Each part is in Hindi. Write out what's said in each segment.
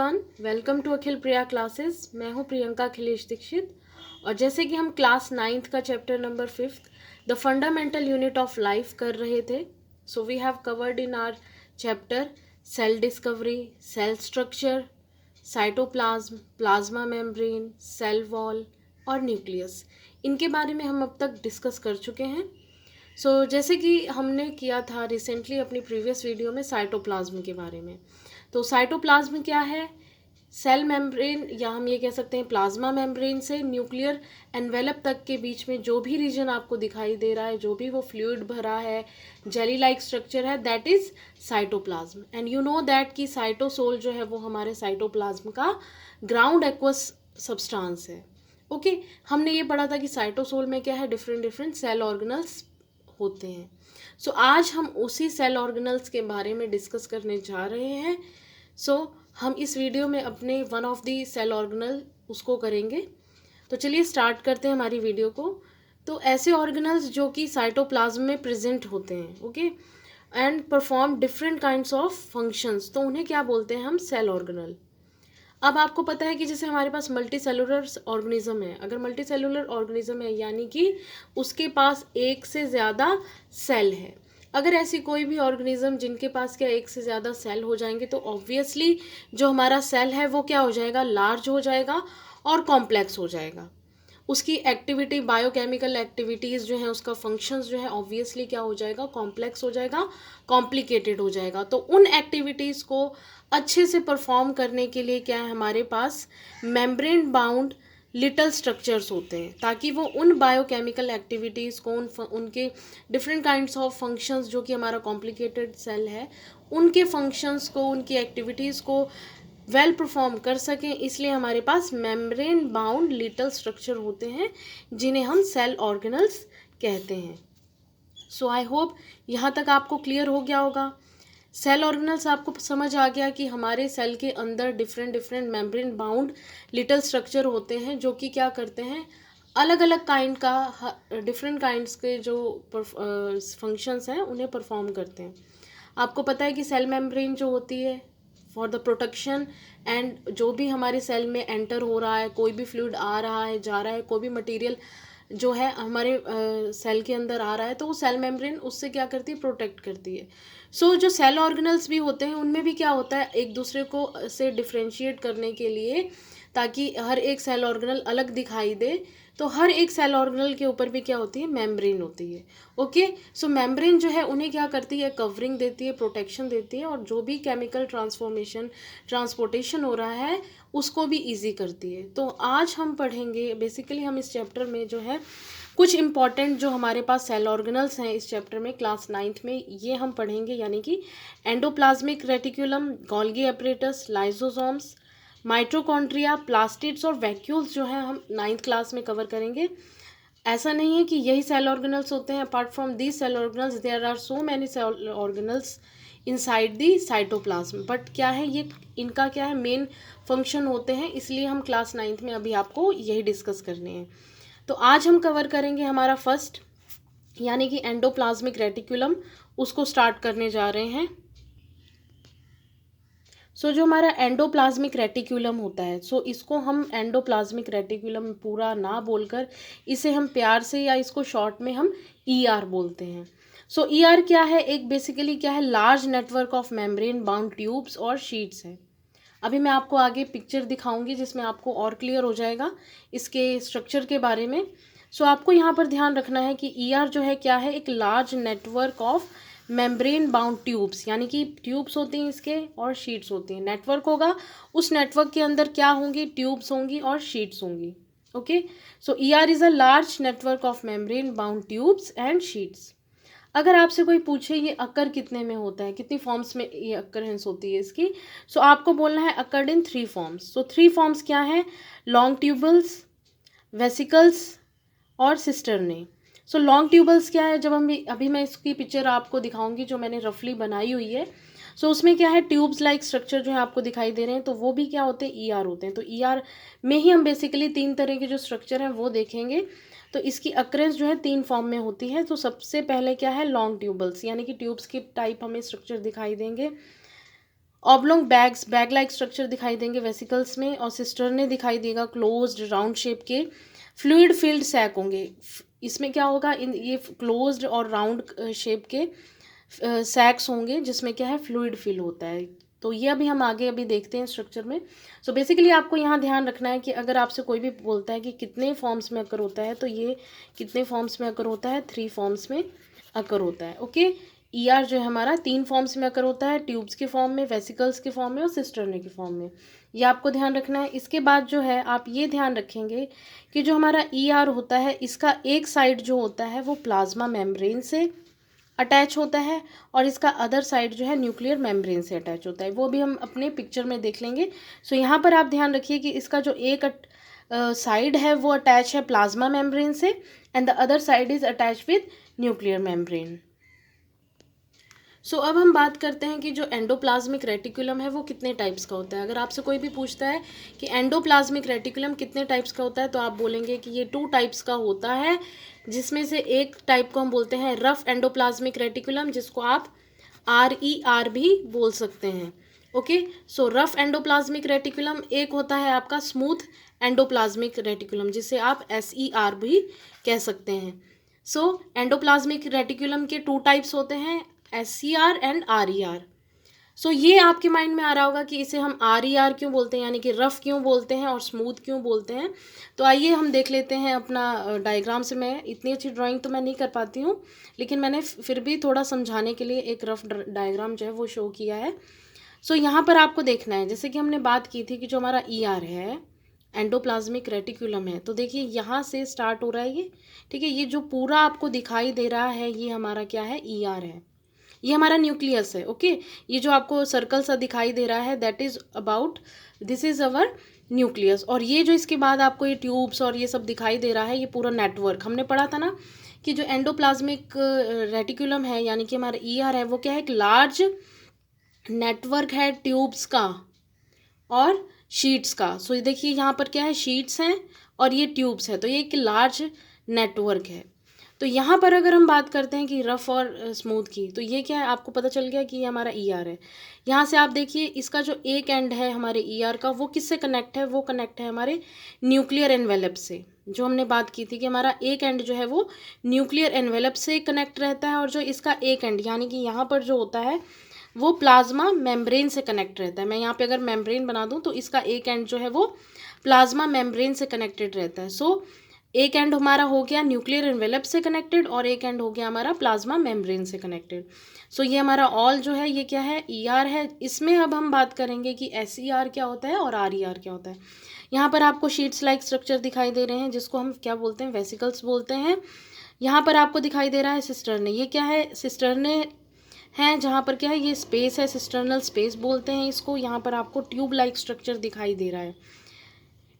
Everyone, welcome to Akhil Priya classes. मैं हूं प्रियंका अखिलेश दीक्षित। और जैसे कि हम क्लास 9th का chapter number 5 the fundamental unit of life कर रहे थे, so we have covered in our chapter cell discovery, cell structure, cytoplasm, plasma membrane, cell wall और न्यूक्लियस। इनके बारे में हम अब तक डिस्कस कर चुके हैं। जैसे कि हमने किया था रिसेंटली अपनी प्रीवियस वीडियो में साइटोप्लाज्म के बारे में। तो साइटोप्लाज्म क्या है? सेल मेम्ब्रेन, या हम ये कह सकते हैं प्लाज्मा मेम्ब्रेन से न्यूक्लियर एनवेलप तक के बीच में जो भी रीजन आपको दिखाई दे रहा है, जो भी वो फ्लूइड भरा है, जेली लाइक स्ट्रक्चर है, that is cytoplasm. And you know that कि साइटोसोल जो है वो हमारे साइटोप्लाज्म का ग्राउंड एक्वस सब्सटेंस है। ओके, हमने ये पढ़ा था कि साइटोसोल में क्या है, डिफरेंट डिफरेंट सेल ऑर्गेनल्स होते हैं। आज हम उसी सेल ऑर्गेनल्स के बारे में डिस्कस करने जा रहे हैं। हम इस वीडियो में अपने one of the cell organelle उसको करेंगे। तो चलिए स्टार्ट करते हैं हमारी वीडियो को। तो ऐसे ऑर्गेनल्स जो कि साइटोप्लाज्म में प्रेजेंट होते हैं, okay, and perform different kinds of functions, तो उन्हें क्या बोलते हैं हम? Cell organelle. अब आपको पता है कि जैसे हमारे पास मल्टी सेलुलर ऑर्गेनिज्म है, अगर मल्टी सेलुलर ऑर्गेनिज्म है यानी कि उसके पास एक से ज़्यादा सेल है। अगर ऐसी कोई भी ऑर्गेनिज्म जिनके पास क्या एक से ज़्यादा सेल हो जाएंगे, तो ऑब्वियसली जो हमारा सेल है वो क्या हो जाएगा? लार्ज हो जाएगा और कॉम्प्लेक्स हो जाएगा। उसकी एक्टिविटी, बायोकेमिकल एक्टिविटीज़ जो है, उसका फंक्शंस जो है ऑब्वियसली क्या हो जाएगा? कॉम्प्लेक्स हो जाएगा, कॉम्प्लिकेटेड हो जाएगा। तो उन एक्टिविटीज़ को अच्छे से परफॉर्म करने के लिए क्या है, हमारे पास मेम्ब्रेन बाउंड लिटल स्ट्रक्चर्स होते हैं, ताकि वो उन बायोकेमिकल एक्टिविटीज़ को, उनके डिफरेंट काइंड्स ऑफ फंक्शंस जो कि हमारा कॉम्प्लिकेटेड सेल है, उनके फंक्शंस को, उनकी एक्टिविटीज़ को वेल परफॉर्म कर सकें। इसलिए हमारे पास मेम्ब्रेन बाउंड लिटल स्ट्रक्चर होते हैं जिन्हें हम सेल ऑर्गेनल्स कहते हैं। आई होप यहाँ तक आपको क्लियर हो गया होगा। सेल ऑर्गेनल्स आपको समझ आ गया कि हमारे सेल के अंदर different different membrane bound little structure होते हैं जो कि क्या करते हैं, अलग अलग काइंड का, डिफरेंट काइंड्स के जो फंक्शंस हैं उन्हें परफॉर्म करते हैं। आपको पता है कि सेल मेम्ब्रेन जो होती है फॉर द प्रोटेक्शन, एंड जो भी हमारे सेल में एंटर हो रहा है, कोई भी फ्लूइड आ रहा है, जा रहा है, कोई भी मटेरियल जो है हमारे सेल के अंदर आ रहा है, तो वो सेल मेम्ब्रेन उससे क्या करती है? प्रोटेक्ट करती है। जो सेल ऑर्गेनल्स भी होते हैं उनमें भी क्या होता है, एक दूसरे को से डिफ्रेंशिएट करने के लिए, ताकि हर एक सेल ऑर्गेनल अलग दिखाई दे, तो हर एक सेल ऑर्गेनल के ऊपर भी क्या होती है? मेम्ब्रेन होती है। ओके, मेम्ब्रेन जो है उन्हें क्या करती है? कवरिंग देती है, प्रोटेक्शन देती है, और जो भी केमिकल ट्रांसपोर्टेशन हो रहा है उसको भी ईजी करती है। तो आज हम पढ़ेंगे, बेसिकली हम इस चैप्टर में जो है कुछ इंपॉर्टेंट जो हमारे पास सेल ऑर्गेनल्स हैं इस चैप्टर में, क्लास 9th में, ये हम पढ़ेंगे, यानी कि endoplasmic reticulum, Golgi apparatus, lysosomes, mitochondria, plastids और वैक्यूल्स जो हैं हम 9th क्लास में कवर करेंगे। ऐसा नहीं है कि यही सेल ऑर्गेनल्स होते हैं। Apart from these cell organelles there are so many cell organelles inside the cytoplasm, but क्या है, ये इनका क्या है, मेन फंक्शन होते हैं, इसलिए हम क्लास 9th में अभी आपको यही डिस्कस करने हैं। तो आज हम कवर करेंगे हमारा फर्स्ट, यानी कि एंडोप्लाज्मिक रेटिकुलम, उसको स्टार्ट करने जा रहे हैं। जो हमारा एंडोप्लाज्मिक रेटिकुलम होता है, इसको हम एंडोप्लाज्मिक रेटिकुलम पूरा ना बोलकर इसे हम प्यार से, या इसको शॉर्ट में हम ER बोलते हैं। ER क्या है? एक बेसिकली क्या है, large network of membrane bound tubes और शीट्स है। अभी मैं आपको आगे पिक्चर दिखाऊंगी जिसमें आपको और क्लियर हो जाएगा इसके स्ट्रक्चर के बारे में। आपको यहाँ पर ध्यान रखना है कि ER जो है क्या है, एक large network of membrane bound tubes, यानी कि ट्यूब्स होती हैं इसके और शीट्स होती हैं। नेटवर्क होगा, उस नेटवर्क के अंदर क्या होंगी? ट्यूब्स होंगी और शीट्स होंगी। Okay, ER is a large network of membrane bound tubes and sheets. अगर आपसे कोई पूछे ये अकर कितने में होता है, कितनी फॉर्म्स में ये अकरेंस होती है इसकी, आपको बोलना है अकर्ड इन 3 फॉर्म्स। 3 फॉर्म्स क्या है? लॉन्ग ट्यूबल्स, वेसिकल्स और सिस्टर्ने। लॉन्ग ट्यूबल्स क्या है? जब हम अभी मैं इसकी पिक्चर आपको दिखाऊंगी जो मैंने रफली बनाई हुई है। उसमें क्या है, ट्यूब्स लाइक स्ट्रक्चर जो है आपको दिखाई दे रहे हैं, तो वो भी क्या होते हैं? ER होते हैं। तो ER में ही हम बेसिकली 3 तरह के जो स्ट्रक्चर हैं वो देखेंगे। तो इसकी अक्रेंस जो है 3 फॉर्म में होती है। तो सबसे पहले क्या है, लॉन्ग ट्यूबल्स, यानी कि ट्यूब्स की टाइप हमें स्ट्रक्चर दिखाई देंगे। ऑब्लोंग बैग लाइक स्ट्रक्चर दिखाई देंगे वेसिकल्स में, और सिस्टर्ने दिखाई देगा क्लोज्ड राउंड शेप के फ्लूइड फील्ड सैक होंगे। इसमें क्या होगा, इन ये क्लोज्ड और राउंड शेप के सैक्स होंगे जिसमें क्या है फ्लूइड फिल होता है। तो ये अभी हम आगे अभी देखते हैं स्ट्रक्चर में। सो बेसिकली आपको यहाँ ध्यान रखना है कि अगर आपसे कोई भी बोलता है कि कितने फॉर्म्स में अकर होता है, तो ये कितने फॉर्म्स में अकर होता है, 3 फॉर्म्स में अकर होता है। ओके, ईआर जो है हमारा 3 फॉर्म्स में अकर होता है, ट्यूब्स के फॉर्म में, वेसिकल्स के फॉर्म में और सिस्टर्ने के फॉर्म में। ये आपको ध्यान रखना है। इसके बाद जो है आप ये ध्यान रखेंगे कि जो हमारा ईआर होता है इसका एक साइड जो होता है वो प्लाज्मा मेम्ब्रेन से अटैच होता है और इसका अदर साइड जो है न्यूक्लियर मेम्ब्रेन से अटैच होता है। वो भी हम अपने पिक्चर में देख लेंगे। सो यहाँ पर आप ध्यान रखिए कि इसका जो एक साइड है वो अटैच है प्लाज्मा मेम्ब्रेन से and the other side is attach with nuclear membrane. So अब हम बात करते हैं कि जो एंडोप्लाज्मिक रेटिकुलम है वो कितने टाइप्स का होता है। अगर आपसे कोई भी पूछता है कि एंडोप्लाज्मिक रेटिकुलम कितने टाइप्स का होता है, तो आप बोलेंगे कि ये 2 टाइप्स का होता है, जिसमें से एक टाइप को हम बोलते हैं रफ एंडोप्लाज्मिक रेटिकुलम, जिसको आप RER भी बोल सकते हैं। ओके, सो रफ एंडोप्लाज्मिक रेटिकुलम। एक होता है आपका स्मूथ एंडोप्लाज्मिक रेटिकुलम, जिसे आप SER भी कह सकते हैं। सो एंडोप्लाज्मिक रेटिकुलम के 2 टाइप्स होते हैं, SCR एंड RER। सो ये आपके माइंड में आ रहा होगा कि इसे हम RER क्यों बोलते हैं, यानी कि रफ़ क्यों बोलते हैं और स्मूथ क्यों बोलते हैं। तो आइए हम देख लेते हैं अपना डायग्राम से। मैं इतनी अच्छी ड्राइंग तो मैं नहीं कर पाती हूँ, लेकिन मैंने फिर भी थोड़ा समझाने के लिए एक रफ डायग्राम जो है वो शो किया है। सो यहाँ पर आपको देखना है, जैसे कि हमने बात की थी कि जो हमारा ER है, एंडोप्लाज्मिक रेटिकुलम है, तो देखिए यहाँ से स्टार्ट हो रहा है ये, ठीक है। ये जो पूरा आपको दिखाई दे रहा है ये हमारा क्या है, ER है। ये हमारा न्यूक्लियस है। ओके, ये जो आपको सर्कल सा दिखाई दे रहा है that is about, this is our nucleus. और ये जो इसके बाद आपको ये ट्यूब्स और ये सब दिखाई दे रहा है, ये पूरा नेटवर्क। हमने पढ़ा था ना कि जो एंडोप्लाज्मिक रेटिकुलम है यानी कि हमारा ER है, वो क्या है, एक लार्ज नेटवर्क है ट्यूब्स का और शीट्स का। सो ये देखिए यहाँ पर क्या है, शीट्स हैं और ये ट्यूब्स है, तो ये एक लार्ज नेटवर्क है। तो यहाँ पर अगर हम बात करते हैं कि रफ़ और स्मूथ की, तो ये क्या है, आपको पता चल गया कि ये हमारा ER है। यहाँ से आप देखिए इसका जो एक एंड है हमारे ER का, वो किससे कनेक्ट है, वो कनेक्ट है हमारे न्यूक्लियर एनवेलप से। जो हमने बात की थी कि हमारा एक एंड जो है वो न्यूक्लियर एनवेलप से कनेक्ट रहता है, और जो इसका एक एंड यानी कि यहाँ पर जो होता है वो प्लाज्मा मेम्ब्रेन से कनेक्ट रहता है। मैं यहाँ पे अगर मेम्ब्रेन बना दूँ तो इसका एक एंड जो है वो प्लाज्मा मेम्ब्रेन से कनेक्टेड रहता है। सो एक एंड हमारा हो गया न्यूक्लियर एनवेलप से कनेक्टेड और एक एंड हो गया हमारा प्लाज्मा मेम्ब्रेन से कनेक्टेड। सो ये हमारा ऑल जो है ये क्या है, ER है। इसमें अब हम बात करेंगे कि SER क्या होता है और RER क्या होता है। यहाँ पर आपको शीट्स लाइक स्ट्रक्चर दिखाई दे रहे हैं, जिसको हम क्या बोलते हैं, वेसिकल्स बोलते हैं। यहाँ पर आपको दिखाई दे रहा है सिस्टर्ने। ये क्या है, सिस्टर्ने हैं, जहाँ पर क्या है, ये स्पेस है, सिस्टर्नल स्पेस बोलते हैं इसको। यहाँ पर आपको ट्यूब लाइक स्ट्रक्चर दिखाई दे रहा है।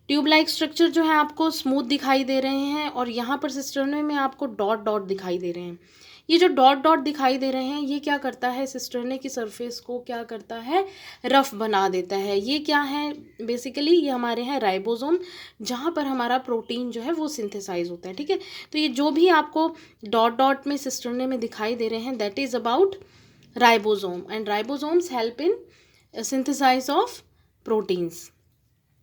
ट्यूब लाइक स्ट्रक्चर जो है आपको स्मूथ दिखाई दे रहे हैं, और यहाँ पर सिस्टर्ने में आपको डॉट डॉट दिखाई दे रहे हैं। ये जो डॉट डॉट दिखाई दे रहे हैं ये क्या करता है, सिस्टर्ने की सरफेस को क्या करता है, रफ बना देता है। ये क्या है, बेसिकली ये हमारे हैं राइबोसोम, जहाँ पर हमारा प्रोटीन जो है वो सिंथेसाइज होता है, ठीक है। तो ये जो भी आपको डॉट डॉट में सिस्टर्ने में दिखाई दे रहे हैं that is about ribosome, and ribosomes help in synthesize of proteins.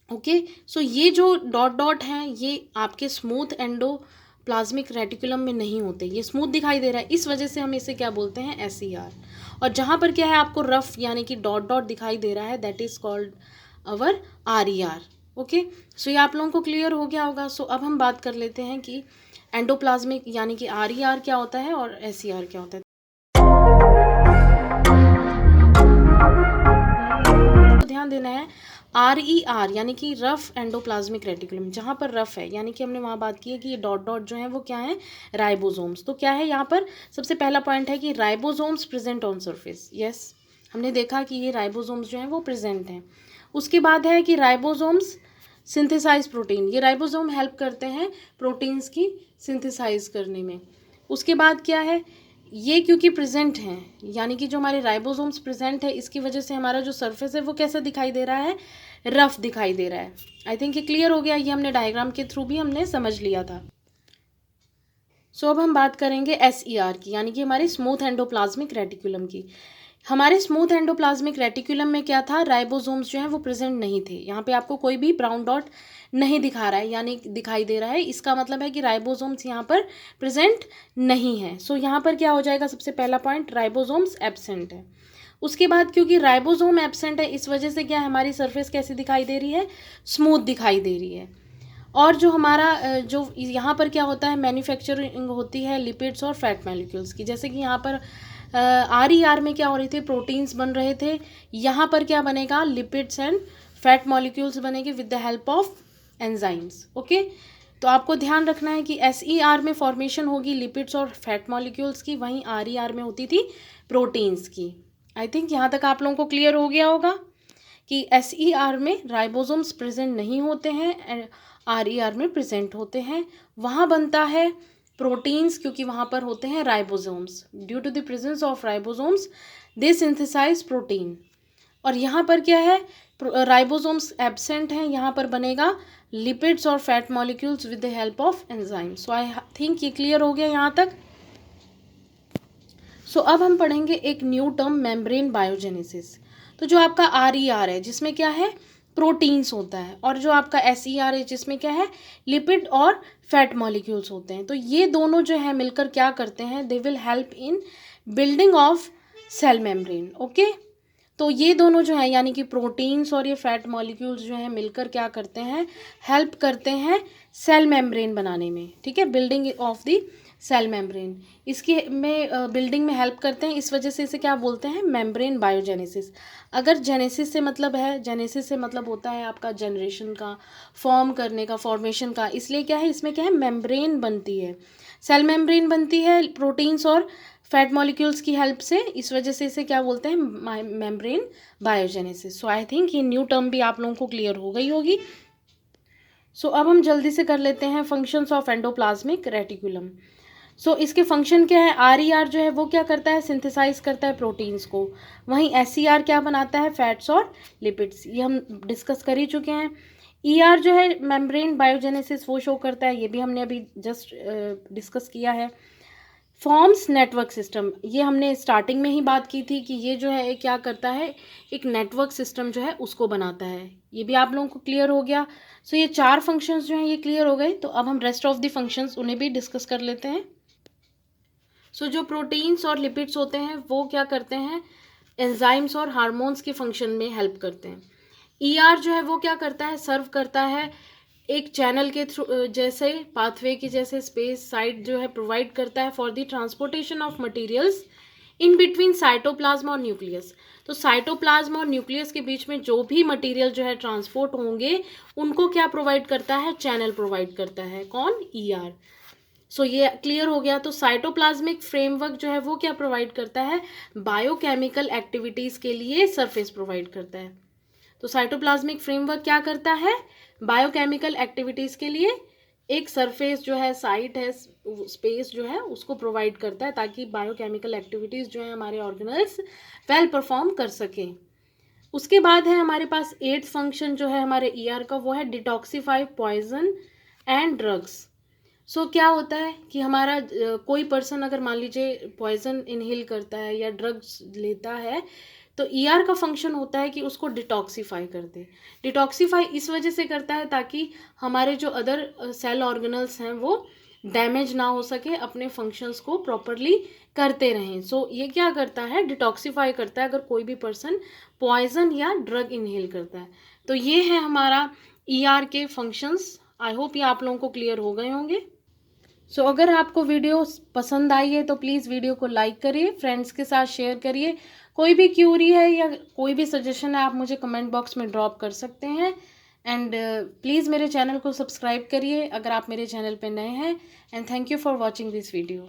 Okay, so ये जो डॉट डॉट हैं ये आपके स्मूथ एंडोप्लाज्मिक रेटिकुलम में नहीं होते। ये स्मूथ दिखाई दे रहा है, इस वजह से हम इसे क्या बोलते हैं, SER। और जहाँ पर क्या है आपको रफ यानी कि डॉट डॉट दिखाई दे रहा है that is called our RER। Okay, so ये आप लोगों को क्लियर हो गया होगा। सो अब हम बात कर लेते हैं कि एंडोप्लाज्मिक यानी कि RER क्या होता है और SER क्या होता है। तो ध्यान देना है, RER यानी कि रफ एंडोप्लाज्मिक रेटिकुलम, जहाँ पर रफ है यानी कि हमने वहाँ बात की है कि ये डॉट डॉट जो है वो क्या है, राइबोसोम्स। तो क्या है यहाँ पर सबसे पहला पॉइंट है कि ribosomes present on surface. Yes, हमने देखा कि ये राइबोसोम्स जो हैं वो प्रेजेंट हैं। उसके बाद है कि राइबोसोम्स सिंथेसाइज प्रोटीन, ये राइबोसोम हेल्प करते हैं प्रोटीन्स की सिंथेसाइज करने में। उसके बाद क्या है, ये क्योंकि प्रेजेंट हैं यानी कि जो हमारे राइबोसोम्स प्रेजेंट है इसकी वजह से हमारा जो सरफेस है वो कैसा दिखाई दे रहा है, रफ दिखाई दे रहा है। आई थिंक ये क्लियर हो गया, ये हमने डायग्राम के थ्रू भी हमने समझ लिया था। सो अब हम बात करेंगे SER की, यानी कि हमारे स्मूथ एंडोप्लाज्मिक रेटिकुलम की। हमारे स्मूथ एंडोप्लाज्मिक रेटिकुलम में क्या था, राइबोसोम्स जो हैं वो प्रेजेंट नहीं थे। यहाँ पे आपको कोई भी ब्राउन डॉट नहीं दिखा रहा है, यानी दिखाई दे रहा है, इसका मतलब है कि राइबोसोम्स यहाँ पर प्रेजेंट नहीं है। सो यहाँ पर क्या हो जाएगा, सबसे पहला पॉइंट, राइबोसोम्स एब्सेंट है। उसके बाद क्योंकि राइबोसोम एब्सेंट है, इस वजह से क्या है, हमारी सरफेस कैसी दिखाई दे रही है, स्मूथ दिखाई दे रही है। और जो हमारा जो यहाँ पर क्या होता है, मैन्युफैक्चरिंग होती है लिपिड्स और फैट मॉलिक्यूल्स की। जैसे कि यहाँ पर RER में क्या हो रहे थे, प्रोटीन्स बन रहे थे, यहाँ पर क्या बनेगा, लिपिड्स एंड फैट मॉलिक्यूल्स बनेंगे with the help of enzymes. Okay, तो आपको ध्यान रखना है कि SER में फॉर्मेशन होगी लिपिड्स और फैट मॉलिक्यूल्स की, वहीं RER में होती थी प्रोटीन्स की। आई थिंक यहाँ तक आप लोगों को क्लियर हो गया होगा कि SER में राइबोसोम्स प्रेजेंट नहीं होते हैं, RER में प्रेजेंट होते हैं। वहाँ बनता है प्रोटीन्स, क्योंकि वहाँ पर होते हैं ribosomes. Due to the presence of ribosomes they synthesize protein. और यहाँ पर क्या है, राइबोसोम्स एब्सेंट हैं, यहाँ पर बनेगा लिपिड्स और fat molecules with the help of enzyme. So I think ये क्लियर हो गया यहाँ तक। सो अब हम पढ़ेंगे एक न्यू टर्म, मेम्ब्रेन बायोजेनेसिस। तो जो आपका RER है जिसमें क्या है, प्रोटीन्स होता है, और जो आपका SER है जिसमें क्या है, लिपिड और फैट मॉलिक्यूल्स होते हैं। तो ये दोनों जो है मिलकर क्या करते हैं, they will help in building of cell membrane. Okay, तो ये दोनों जो है यानी कि प्रोटीन्स और ये फैट मॉलिक्यूल्स जो हैं मिलकर क्या करते हैं, हेल्प करते हैं सेल मेम्ब्रेन बनाने में। ठीक है, building of the cell membrane, इसकी में बिल्डिंग में हेल्प करते हैं। इस वजह से इसे क्या बोलते हैं, मेम्ब्रेन बायोजेनेसिस। अगर जेनेसिस से मतलब है, जेनेसिस से मतलब होता है आपका जनरेशन का, फॉर्म करने का, फॉर्मेशन का, इसलिए क्या है, इसमें क्या है, मेम्ब्रेन बनती है, सेल मेम्ब्रेन बनती है प्रोटीन्स और फैट मॉलिक्यूल्स की हेल्प से। इस वजह से इसे क्या बोलते हैं, membrane biogenesis. So I think ये न्यू टर्म भी आप लोगों को क्लियर हो गई होगी। सो अब हम जल्दी से कर लेते हैं फंक्शंस ऑफ एंडोप्लाज्मिक रेटिकुलम। सो इसके फंक्शन क्या है, RER जो है वो क्या करता है, सिंथेसाइज करता है प्रोटीन्स को, वहीं SER क्या बनाता है, फैट्स और लिपिड्स। ये हम डिस्कस कर ही चुके हैं। ER जो है मेम्ब्रेन बायोजेनेसिस वो शो करता है, ये भी हमने अभी जस्ट डिस्कस किया है। फॉर्म्स नेटवर्क सिस्टम, ये हमने स्टार्टिंग में ही बात की थी कि ये जो है क्या करता है, एक नेटवर्क सिस्टम जो है उसको बनाता है। ये भी आप लोगों को क्लियर हो गया। सो ये 4 फंक्शंस जो हैं ये क्लियर हो गए। तो अब हम रेस्ट ऑफ द फंक्शंस उन्हें भी डिस्कस कर लेते हैं। सो जो प्रोटीन्स और लिपिड्स होते हैं वो क्या करते हैं, एंजाइम्स और हार्मोन्स के फंक्शन में हेल्प करते हैं। ER जो है वो क्या करता है, सर्व करता है एक चैनल के थ्रू, जैसे पाथवे की जैसे स्पेस साइड जो है प्रोवाइड करता है for the transportation of materials in between cytoplasm और न्यूक्लियस। तो साइटोप्लाज्म और न्यूक्लियस के बीच में जो भी मटेरियल जो है ट्रांसपोर्ट होंगे उनको क्या प्रोवाइड करता है, चैनल प्रोवाइड करता है, कौन, ER। सो ये क्लियर हो गया। तो साइटोप्लाज्मिक फ्रेमवर्क जो है वो क्या प्रोवाइड करता है, बायोकेमिकल एक्टिविटीज़ के लिए सरफेस प्रोवाइड करता है। तो साइटोप्लाज्मिक फ्रेमवर्क क्या करता है, बायोकेमिकल एक्टिविटीज़ के लिए एक सरफेस जो है, साइट है, स्पेस जो है उसको प्रोवाइड करता है, ताकि बायोकेमिकल एक्टिविटीज़ जो है हमारे ऑर्गेनल्स वेल परफॉर्म कर सकें। उसके बाद है हमारे पास 8th फंक्शन जो है हमारे ER का, वो है डिटॉक्सिफाई पॉइजन एंड ड्रग्स। सो क्या होता है कि हमारा कोई पर्सन अगर मान लीजिए पॉइजन इनहेल करता है या ड्रग्स लेता है, तो ER का फंक्शन होता है कि उसको डिटॉक्सिफाई कर दे। डिटॉक्सिफाई इस वजह से करता है ताकि हमारे जो अदर सेल ऑर्गेनल्स हैं वो डैमेज ना हो सके, अपने फंक्शंस को प्रॉपरली करते रहें। सो ये क्या करता है, डिटॉक्सिफाई करता है अगर कोई भी पर्सन पॉइजन या ड्रग इनहेल करता है। तो ये है हमारा ER के फंक्शंस। आई होप ये आप लोगों को क्लियर हो गए होंगे। सो अगर आपको वीडियो पसंद आई है तो प्लीज़ वीडियो को लाइक करिए, फ्रेंड्स के साथ शेयर करिए। कोई भी क्यूरी है या कोई भी सजेशन है आप मुझे कमेंट बॉक्स में ड्रॉप कर सकते हैं। एंड प्लीज़ मेरे चैनल को सब्सक्राइब करिए अगर आप मेरे चैनल पे नए हैं। And thank you for watching this video.